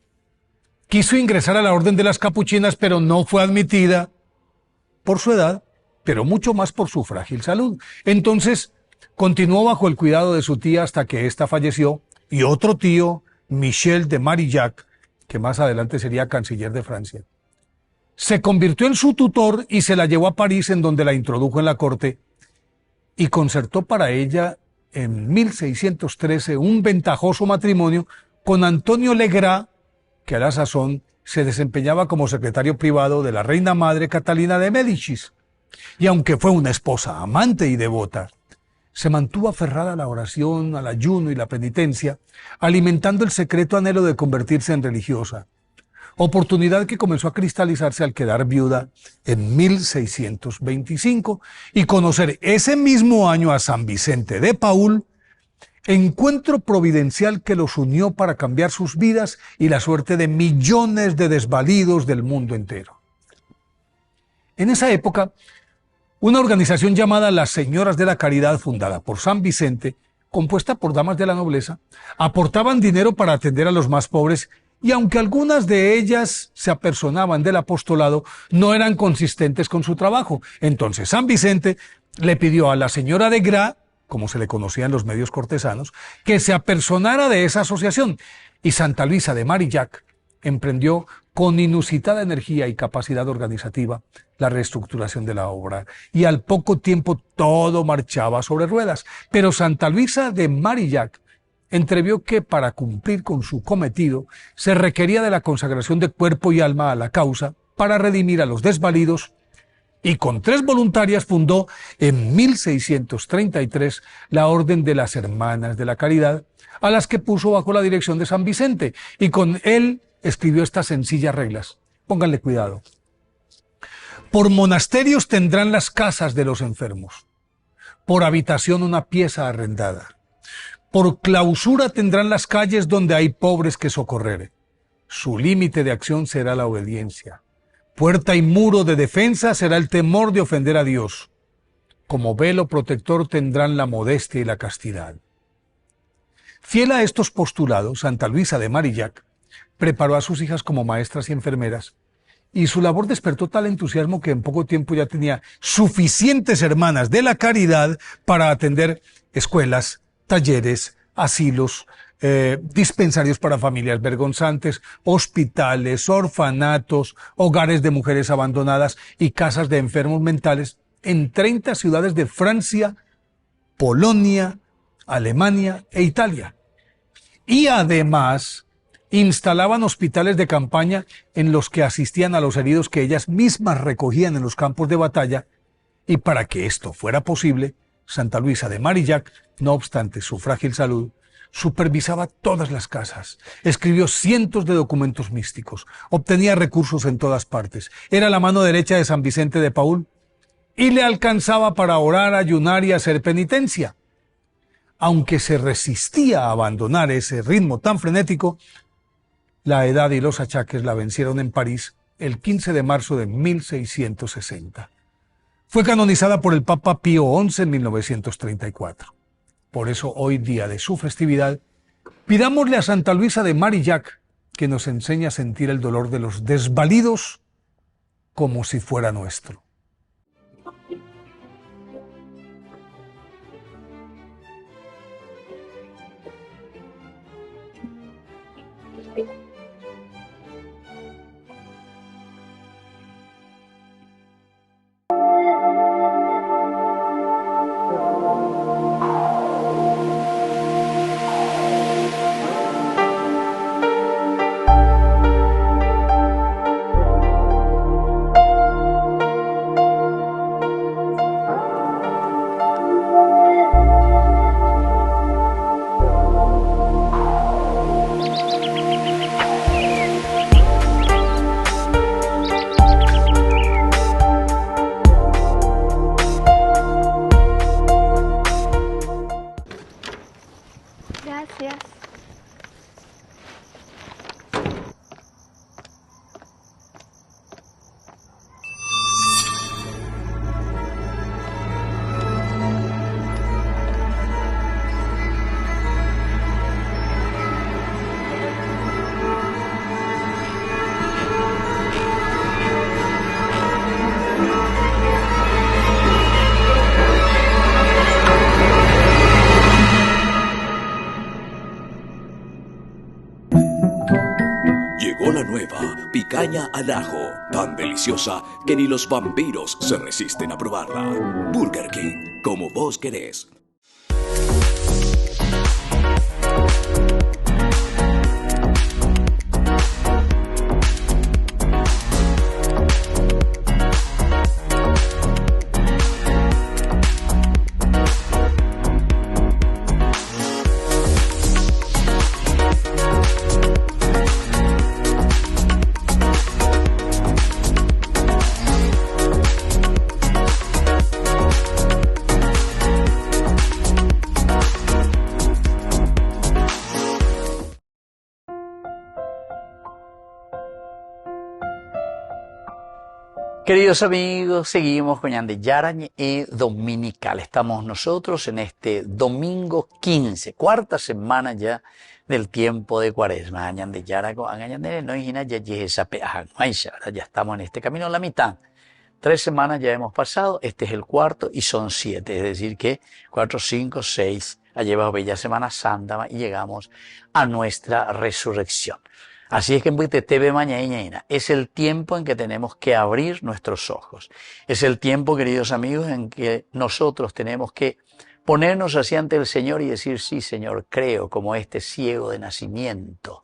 quiso ingresar a la orden de las capuchinas, pero no fue admitida por su edad, pero mucho más por su frágil salud. Entonces, continuó bajo el cuidado de su tía hasta que ésta falleció, y otro tío, Michel de Marillac, que más adelante sería canciller de Francia, se convirtió en su tutor y se la llevó a París, en donde la introdujo en la corte y concertó para ella en 1613 un ventajoso matrimonio con Antonio Legras, que a la sazón se desempeñaba como secretario privado de la reina madre Catalina de Médicis. Y aunque fue una esposa amante y devota, se mantuvo aferrada a la oración, al ayuno y la penitencia, alimentando el secreto anhelo de convertirse en religiosa, oportunidad que comenzó a cristalizarse al quedar viuda en 1625 y conocer ese mismo año a San Vicente de Paúl, encuentro providencial que los unió para cambiar sus vidas y la suerte de millones de desvalidos del mundo entero. En esa época, una organización llamada Las Señoras de la Caridad, fundada por San Vicente, compuesta por damas de la nobleza, aportaban dinero para atender a los más pobres, y aunque algunas de ellas se apersonaban del apostolado, no eran consistentes con su trabajo. Entonces San Vicente le pidió a la señora de Gras, como se le conocía en los medios cortesanos, que se apersonara de esa asociación, y Santa Luisa de Marillac emprendió con inusitada energía y capacidad organizativa la reestructuración de la obra, y al poco tiempo todo marchaba sobre ruedas. Pero Santa Luisa de Marillac entrevió que para cumplir con su cometido se requería de la consagración de cuerpo y alma a la causa para redimir a los desvalidos, y con 3 voluntarias fundó en 1633 la Orden de las Hermanas de la Caridad, a las que puso bajo la dirección de San Vicente, y con él escribió estas sencillas reglas. Pónganle cuidado. Por monasterios tendrán las casas de los enfermos, por habitación una pieza arrendada, por clausura tendrán las calles donde hay pobres que socorrer. Su límite de acción será la obediencia. Puerta y muro de defensa será el temor de ofender a Dios. Como velo protector tendrán la modestia y la castidad. Fiel a estos postulados, Santa Luisa de Marillac preparó a sus hijas como maestras y enfermeras, y su labor despertó tal entusiasmo que en poco tiempo ya tenía suficientes hermanas de la caridad para atender escuelas, talleres, asilos, dispensarios para familias vergonzantes, hospitales, orfanatos, hogares de mujeres abandonadas y casas de enfermos mentales en 30 ciudades de Francia, Polonia, Alemania e Italia. Y además instalaban hospitales de campaña en los que asistían a los heridos que ellas mismas recogían en los campos de batalla, y para que esto fuera posible, Santa Luisa de Marillac, no obstante su frágil salud, supervisaba todas las casas, escribió cientos de documentos místicos, obtenía recursos en todas partes, era la mano derecha de San Vicente de Paúl y le alcanzaba para orar, ayunar y hacer penitencia. Aunque se resistía a abandonar ese ritmo tan frenético, la edad y los achaques la vencieron en París el 15 de marzo de 1660. Fue canonizada por el Papa Pío XI en 1934. Por eso, hoy día de su festividad, pidámosle a Santa Luisa de Marillac que nos enseñe a sentir el dolor de los desvalidos como si fuera nuestro. Gracias. Llegó la nueva picaña al ajo, tan deliciosa que ni los vampiros se resisten a probarla. Burger King, como vos querés. Queridos amigos, seguimos con Yarañe Dominical. Estamos nosotros en este domingo 15, cuarta semana ya del tiempo de Cuaresma. Ya estamos en este camino a la mitad. 3 semanas ya hemos pasado, este es el cuarto y son 7, es decir que 4, 5, 6, llevamos bella Semana Santa y llegamos a nuestra resurrección. Así es que en mañana es el tiempo en que tenemos que abrir nuestros ojos. Es el tiempo, queridos amigos, en que nosotros tenemos que ponernos así ante el Señor y decir, sí, Señor, creo, como este ciego de nacimiento.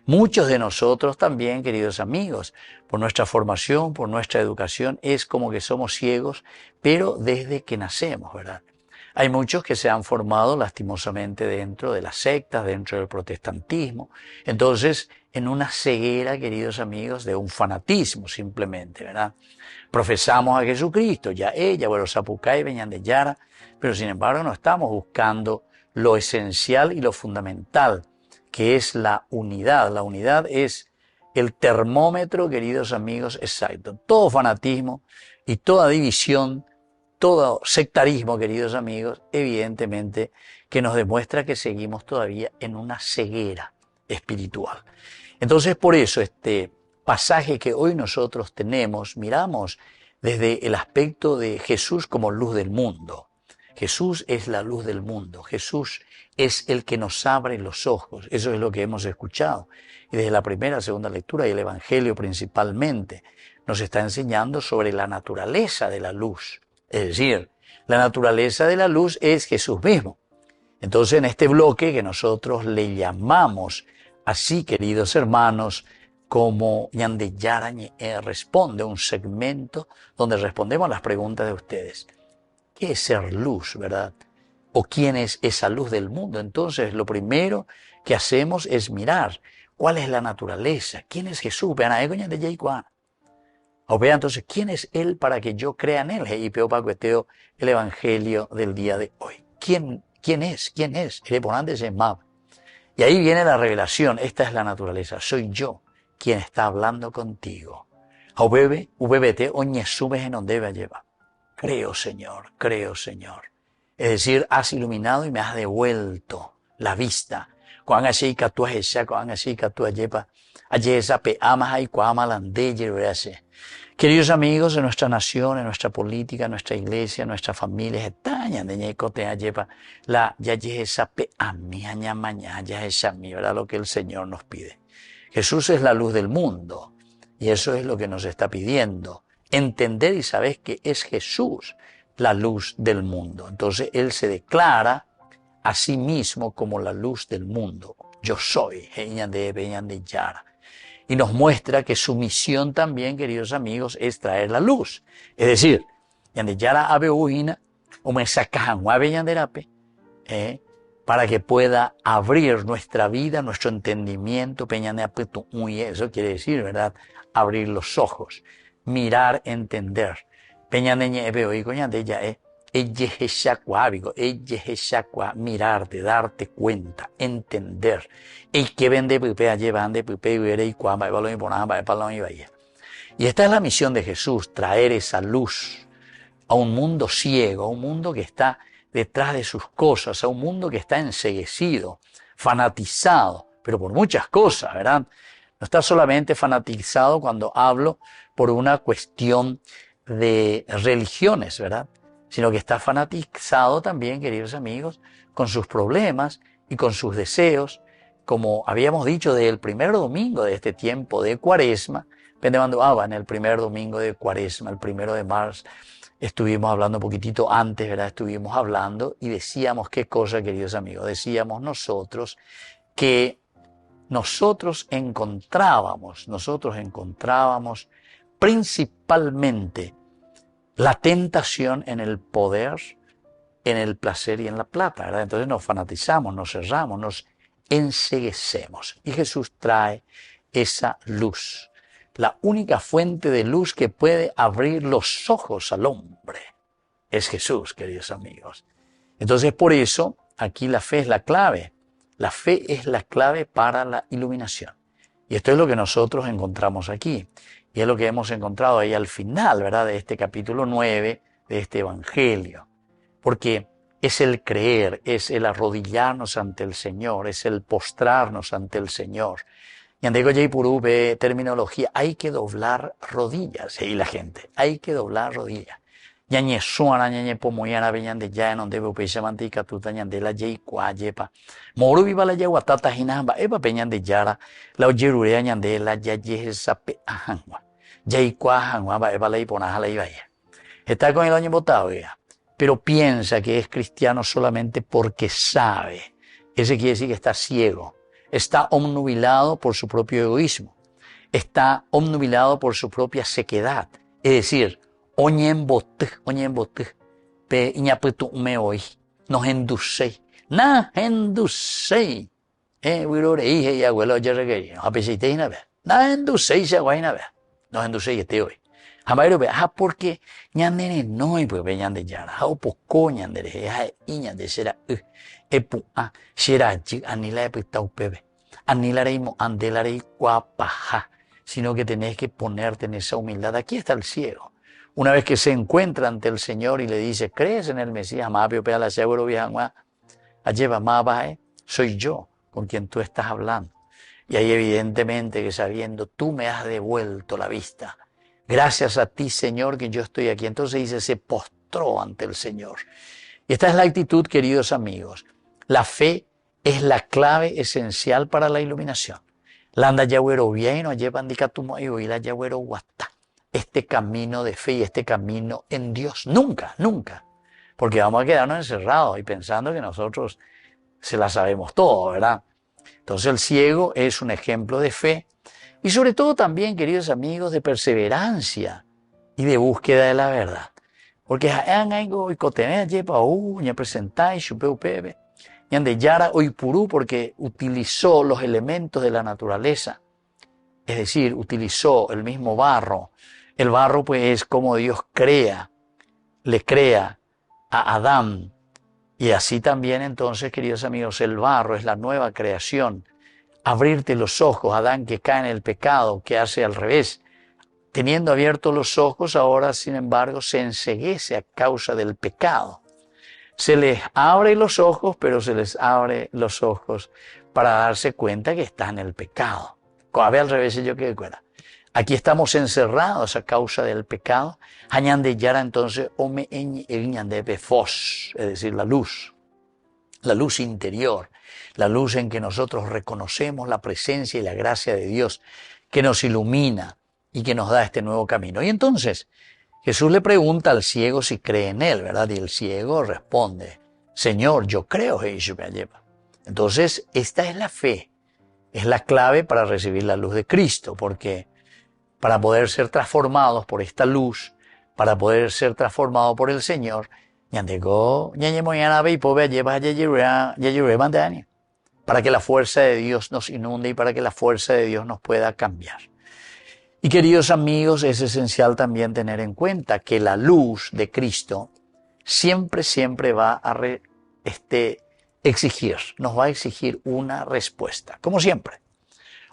Muchos de nosotros también, queridos amigos, por nuestra formación, por nuestra educación, es como que somos ciegos, pero desde que nacemos, ¿verdad? Hay muchos que se han formado lastimosamente dentro de las sectas, dentro del protestantismo. Entonces, en una ceguera, queridos amigos, de un fanatismo simplemente, ¿verdad? Profesamos a Jesucristo, ya ella, bueno, Zapucay, Beñandeyara, pero sin embargo no estamos buscando lo esencial y lo fundamental, que es la unidad. La unidad es el termómetro, queridos amigos, exacto. Todo fanatismo y toda división, todo sectarismo, queridos amigos, evidentemente que nos demuestra que seguimos todavía en una ceguera espiritual. Entonces, por eso este pasaje que hoy nosotros tenemos, miramos desde el aspecto de Jesús como luz del mundo. Jesús es la luz del mundo. Jesús es el que nos abre los ojos. Eso es lo que hemos escuchado. Y desde la primera, segunda lectura y el Evangelio principalmente, nos está enseñando sobre la naturaleza de la luz. Es decir, la naturaleza de la luz es Jesús mismo. Entonces, en este bloque que nosotros le llamamos así, queridos hermanos, como Yarañe responde, un segmento donde respondemos a las preguntas de ustedes. ¿Qué es ser luz, verdad? ¿O quién es esa luz del mundo? Entonces, lo primero que hacemos es mirar cuál es la naturaleza, quién es Jesús. Vean a o vea entonces, ¿quién es Él para que yo crea en Él? Y peo pacueteo el Evangelio del día de hoy. ¿Quién es? ¿Quién es? Y ahí viene la revelación. Esta es la naturaleza. Soy yo quien está hablando contigo. Creo, Señor, creo, Señor. Es decir, has iluminado y me has devuelto la vista. Queridos amigos de nuestra nación, en nuestra política, en nuestra iglesia, en nuestras familias, ¿verdad? Lo que el Señor nos pide. Jesús es la luz del mundo y eso es lo que nos está pidiendo. Entender y saber que es Jesús la luz del mundo. Entonces Él se declara a sí mismo como la luz del mundo. Yo soy. Y nos muestra que su misión también, queridos amigos, es traer la luz. Es decir, para que pueda abrir nuestra vida, nuestro entendimiento. Eso quiere decir, ¿verdad? Abrir los ojos, mirar, entender. Mirarte, darte cuenta, entender. Y esta es la misión de Jesús, traer esa luz a un mundo ciego, a un mundo que está detrás de sus cosas, a un mundo que está enceguecido, fanatizado, pero por muchas cosas, ¿verdad? No está solamente fanatizado cuando hablo por una cuestión de religiones, ¿verdad? Sino que está fanatizado también, queridos amigos, con sus problemas y con sus deseos, como habíamos dicho desde el primer domingo de este tiempo de Cuaresma, en el primer domingo de Cuaresma, el 1 de marzo, estuvimos hablando un poquitito antes, ¿verdad? Estuvimos hablando y decíamos qué cosa, queridos amigos, decíamos nosotros que nosotros encontrábamos principalmente la tentación en el poder, en el placer y en la plata, ¿verdad? Entonces nos fanatizamos, nos cerramos, nos enceguecemos. Y Jesús trae esa luz, la única fuente de luz que puede abrir los ojos al hombre. Es Jesús, queridos amigos. Entonces por eso aquí la fe es la clave. La fe es la clave para la iluminación. Y esto es lo que nosotros encontramos aquí. Y es lo que hemos encontrado ahí al final, ¿verdad? De este capítulo 9, de este Evangelio. Porque es el creer, es el arrodillarnos ante el Señor, es el postrarnos ante el Señor. Y andego ya purú ve terminología, hay que doblar rodillas. Y la gente, hay que doblar rodillas. Ñañe suana, ñañe pomoyana, veñan de ya, en donde veo pecha mantica, tuta, ñande la yei cuayepa. Moro viva la yaguatata, jinamba, epa peñan de yara, la oyerurea, ñande la yaye, sape, ajangua. Yei cuajangua, va, epa la iponaja, la ibaya. Está con el año botado ya, pero piensa que es cristiano solamente porque sabe. Ese quiere decir que está ciego, está obnubilado por su propio egoísmo, está obnubilado por su propia sequedad. Es decir, oñen bote, pe iñaputu me hoy, nos endusei, na endusei, wirore y abuelo ya regué, a pesite na ve, na endusei se guayna ve, nos endusei este hoy. Jamás ve, porque ñandere no hay pues veñan de yara, ha poco ñandere, ha iña de será, epu a será ji anila epita upebe, anila reimo andela rei guapaja, sino que tenés que ponerte en esa humildad. Aquí está el ciego. Una vez que se encuentra ante el Señor y le dice, ¿crees en el Mesías? Soy yo con quien tú estás hablando. Y ahí evidentemente que sabiendo, tú me has devuelto la vista. Gracias a ti, Señor, que yo estoy aquí. Entonces dice, se postró ante el Señor. Y esta es la actitud, queridos amigos. La fe es la clave esencial para la iluminación. Landa yagüero bien, llevan dicatumo y la yagüero guatá. Este camino de fe y este camino en Dios. Nunca, nunca. Porque vamos a quedarnos encerrados y pensando que nosotros se la sabemos todo, ¿verdad? Entonces el ciego es un ejemplo de fe y sobre todo también, queridos amigos, de perseverancia y de búsqueda de la verdad. Porque porque utilizó los elementos de la naturaleza, es decir, utilizó el mismo barro. El barro pues es como Dios le crea a Adán. Y así también entonces, queridos amigos, el barro es la nueva creación. Abrirte los ojos, Adán que cae en el pecado, que hace al revés. Teniendo abiertos los ojos, ahora sin embargo se enceguece a causa del pecado. Se les abre los ojos, pero se les abre los ojos para darse cuenta que está en el pecado. Coabe al revés yo que cuera. Aquí estamos encerrados a causa del pecado. Hañande yara entonces ome ñande fos, es decir, la luz interior, la luz en que nosotros reconocemos la presencia y la gracia de Dios que nos ilumina y que nos da este nuevo camino. Y entonces Jesús le pregunta al ciego si cree en él, ¿verdad? Y el ciego responde, Señor, yo creo que Jesús me lleva. Entonces, esta es la fe, es la clave para recibir la luz de Cristo, porque para poder ser transformados por esta luz, para poder ser transformados por el Señor, para que la fuerza de Dios nos inunde y para que la fuerza de Dios nos pueda cambiar. Y queridos amigos, es esencial también tener en cuenta que la luz de Cristo siempre va a nos va a exigir una respuesta, como siempre.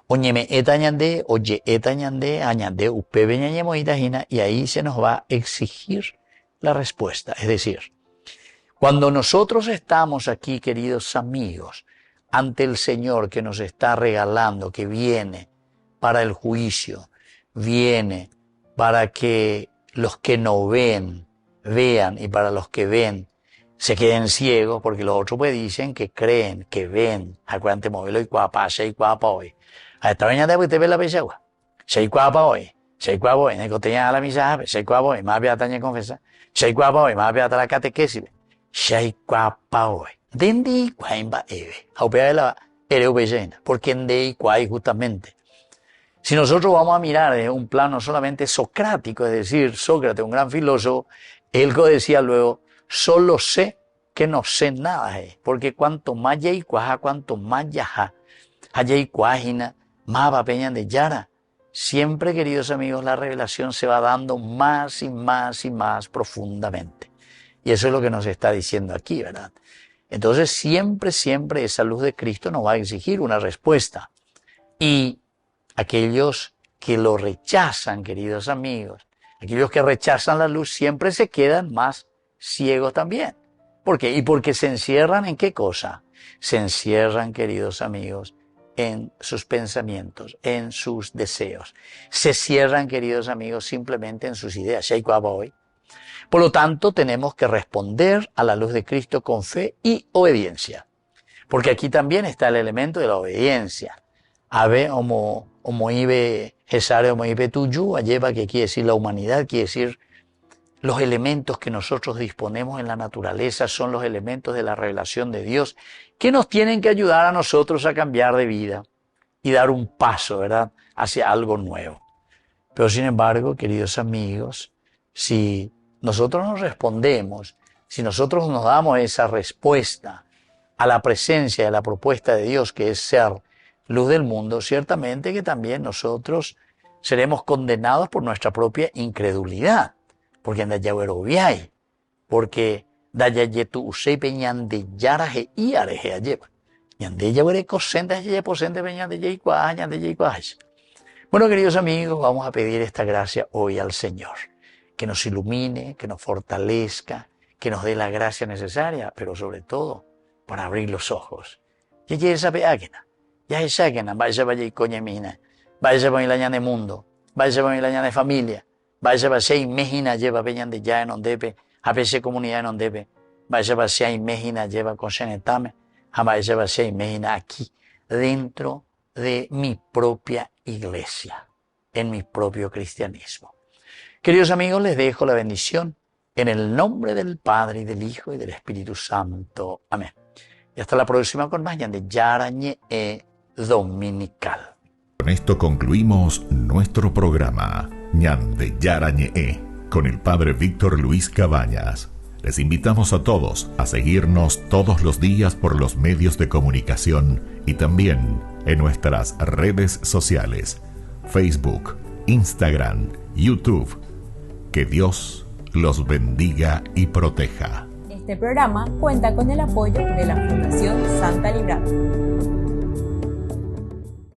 Oñeme etañande, oye etañande, añande upebe ñañemo itajina, y ahí se nos va a exigir la respuesta. Es decir, cuando nosotros estamos aquí, queridos amigos, ante el Señor que nos está regalando, que viene para el juicio, viene para que los que no ven, vean, y para los que ven, se queden ciegos, porque los otros pues dicen que creen, que ven. Acuérdate, móvelo y cuapa, se y cuapa hoy. A esta mañana después te ve la pechagua. Se y cuapa hoy, necoteña a la misa, se y cuapa hoy, más beata ñe confesa. Se y cuapa hoy, más beata la catequesis. Se y cuapa hoy. Dendi cuaimba eve. Aupea de la ereubellena, porque en de cuai justamente. Si nosotros vamos a mirar desde un plano solamente socrático, es decir, Sócrates, un gran filósofo, él decía luego, solo sé que no sé nada, porque cuanto más yay cuaja, cuanto más yaja, hayay cuajina, más va peñan de yara. Siempre, queridos amigos, la revelación se va dando más y más y más profundamente. Y eso es lo que nos está diciendo aquí, ¿verdad? Entonces, siempre esa luz de Cristo nos va a exigir una respuesta. Y aquellos que lo rechazan, queridos amigos, aquellos que rechazan la luz siempre se quedan más ciegos también. ¿Por qué? Y porque se encierran ¿en qué cosa? Se encierran, queridos amigos, en sus pensamientos, en sus deseos. Se cierran, queridos amigos, simplemente en sus ideas. Por lo tanto, tenemos que responder a la luz de Cristo con fe y obediencia. Porque aquí también está el elemento de la obediencia. Ave homo ibe gesare homo ibe tuyu, lleva, que quiere decir la humanidad, quiere decir los elementos que nosotros disponemos en la naturaleza son los elementos de la revelación de Dios que nos tienen que ayudar a nosotros a cambiar de vida y dar un paso, ¿verdad?, hacia algo nuevo. Pero sin embargo, queridos amigos, si nosotros nos respondemos, si nosotros nos damos esa respuesta a la presencia de la propuesta de Dios, que es ser luz del mundo, ciertamente que también nosotros seremos condenados por nuestra propia incredulidad. Porque en Dayahueroviay, porque Dayayetu usei peñan de yaraje y areje alleva. Ñande yahuere cosente ye posente peñan de yeikua, ñande yeikua. Bueno, queridos amigos, vamos a pedir esta gracia hoy al Señor, que nos ilumine, que nos fortalezca, que nos dé la gracia necesaria, pero sobre todo para abrir los ojos. Ya esa peáquena, ya esa áquena, vaya y coña mina, vaya para la ñane mundo, vaya para la ñane familia. Vaya para ser imagina lleva peñan de ya en ondepe, a veces comunidad en ondepe, vaya para ser imagina lleva con senetame, vaya para ser imagina aquí, dentro de mi propia iglesia, en mi propio cristianismo. Queridos amigos, les dejo la bendición en el nombre del Padre, y del Hijo, y del Espíritu Santo. Amén. Y hasta la próxima con más de Yarañe Dominical. Con esto concluimos nuestro programa Ñande Yarañe con el Padre Víctor Luis Cabañas. Les invitamos a todos a seguirnos todos los días por los medios de comunicación y también en nuestras redes sociales, Facebook, Instagram, YouTube. Que Dios los bendiga y proteja. Este programa cuenta con el apoyo de la Fundación Santa Librada.